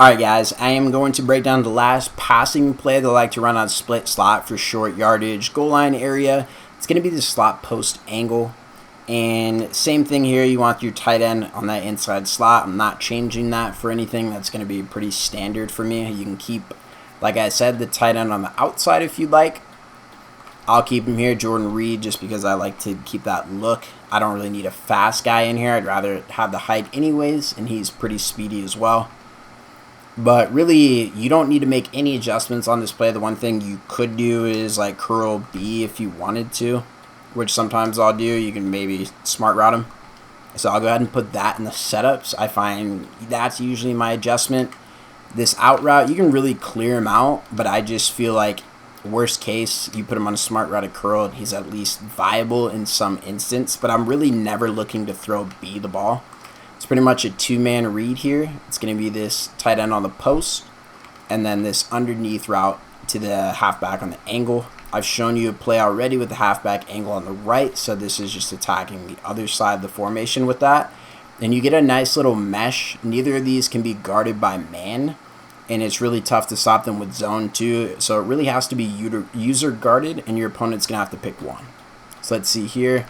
Alright guys, I am going to break down the last passing play that I like to run on split slot for short yardage goal line area. It's going to be the slot post angle. And same thing here, you want your tight end on that inside slot. I'm not changing that for anything. That's going to be pretty standard for me. You can keep, like I said, the tight end on the outside if you'd like. I'll keep him here, Jordan Reed, just because I like to keep that look. I don't really need a fast guy in here. I'd rather have the height anyways, and he's pretty speedy as well. But really, you don't need to make any adjustments on this play. The one thing you could do is like curl B if you wanted to, which sometimes I'll do. You can maybe smart route him. So I'll go ahead and put that in the setups. I find that's usually my adjustment. This out route, you can really clear him out, but I just feel like worst case, you put him on a smart routed curl and he's at least viable in some instance. But I'm really never looking to throw B the ball. It's pretty much a two-man read here. It's going to be this tight end on the post and then this underneath route to the halfback on the angle. I've shown you a play already with the halfback angle on the right, so this is just attacking the other side of the formation with that. And you get a nice little mesh. Neither of these can be guarded by man, and it's really tough to stop them with zone too. So it really has to be user guarded, and your opponent's going to have to pick one. So let's see here.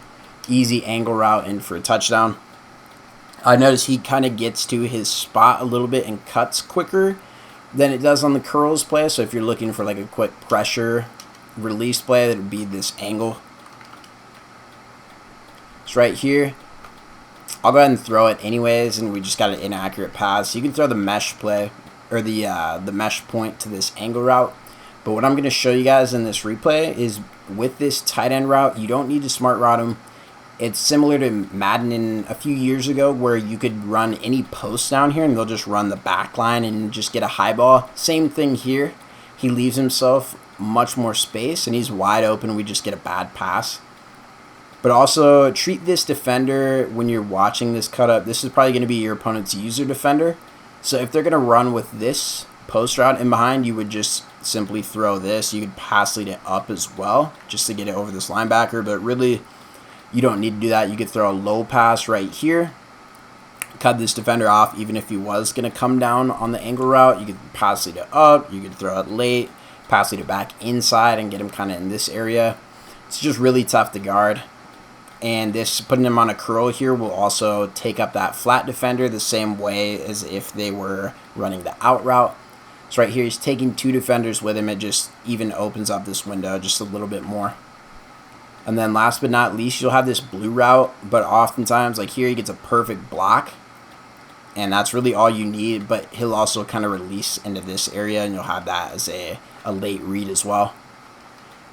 Easy angle route in for a touchdown. I notice he kind of gets to his spot a little bit and cuts quicker than it does on the curls play. So if you're looking for like a quick pressure release play, that would be this angle. It's right here. I'll go ahead and throw it anyways, and we just got an inaccurate pass. You can throw the mesh play or the mesh point to this angle route. But what I'm going to show you guys in this replay is with this tight end route, you don't need to smart route him. It's similar to Madden in a few years ago where you could run any post down here and they'll just run the back line and just get a high ball. Same thing here. He leaves himself much more space and he's wide open. We just get a bad pass. But also treat this defender when you're watching this cut up. This is probably going to be your opponent's user defender. So if they're going to run with this post route in behind, you would just simply throw this. You could pass lead it up as well just to get it over this linebacker. But really, you don't need to do that. You could throw a low pass right here, cut this defender off. Even if he was going to come down on the angle route, you could pass lead it up. You could throw it late, pass lead it back inside and get him kind of in this area. It's just really tough to guard. And this, putting him on a curl here, will also take up that flat defender the same way as if they were running the out route. So right here, he's taking two defenders with him. It just even opens up this window just a little bit more. And then last but not least, you'll have this blue route, but oftentimes, like here, he gets a perfect block. And that's really all you need, but he'll also kind of release into this area, and you'll have that as a late read as well.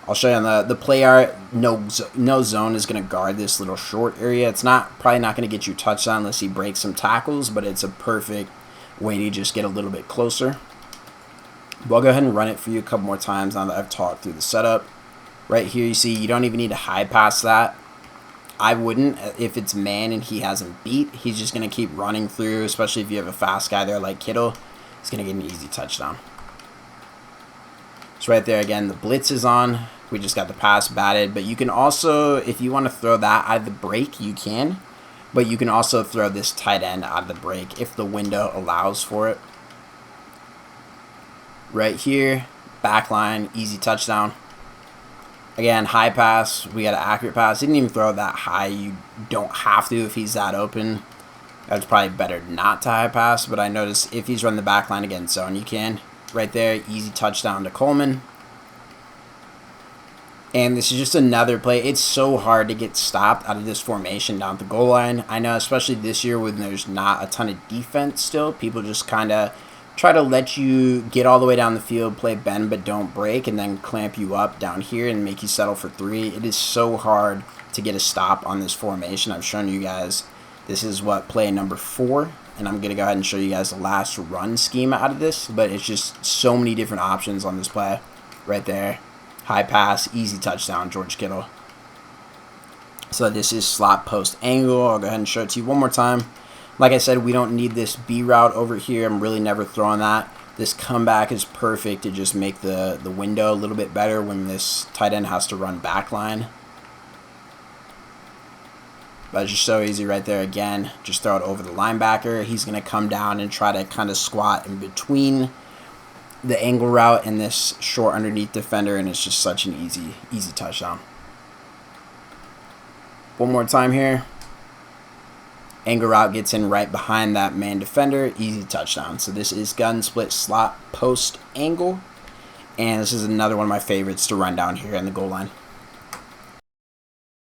I'll show you on the play art, no zone is going to guard this little short area. It's probably not going to get you touchdown unless he breaks some tackles, but it's a perfect way to just get a little bit closer. But I'll go ahead and run it for you a couple more times now that I've talked through the setup. Right here, you see, you don't even need to high pass that. I wouldn't. If it's man and he hasn't beat, he's just going to keep running through, especially if you have a fast guy there like Kittle. He's going to get an easy touchdown. So right there, again, the blitz is on. We just got the pass batted. But you can also, if you want to throw that out of the break, you can. But you can also throw this tight end out of the break if the window allows for it. Right here, backline, easy touchdown. Again, high pass. We got an accurate pass. He didn't even throw it that high. You don't have to if he's that open. That's probably better not to high pass. But I noticed if he's running the back line against zone, you can. Right there, easy touchdown to Coleman. And this is just another play. It's so hard to get stopped out of this formation down at the goal line. I know, especially this year when there's not a ton of defense still. People just kind of try to let you get all the way down the field, play bend but don't break, and then clamp you up down here and make you settle for three. It is so hard to get a stop on this formation. I've shown you guys, this is what play number 4, and I'm going to go ahead and show you guys the last run scheme out of this, but it's just so many different options on this play. Right there, high pass, easy touchdown, George Kittle. So this is slot post angle. I'll go ahead and show it to you one more time. Like I said, we don't need this B route over here. I'm really never throwing that. This comeback is perfect to just make the window a little bit better when this tight end has to run backline. But it's just so easy right there. Again, just throw it over the linebacker. He's going to come down and try to kind of squat in between the angle route and this short underneath defender, and it's just such an easy touchdown. One more time here. Angle route gets in right behind that man defender. Easy touchdown. So this is gun split slot post angle. And this is another one of my favorites to run down here on the goal line.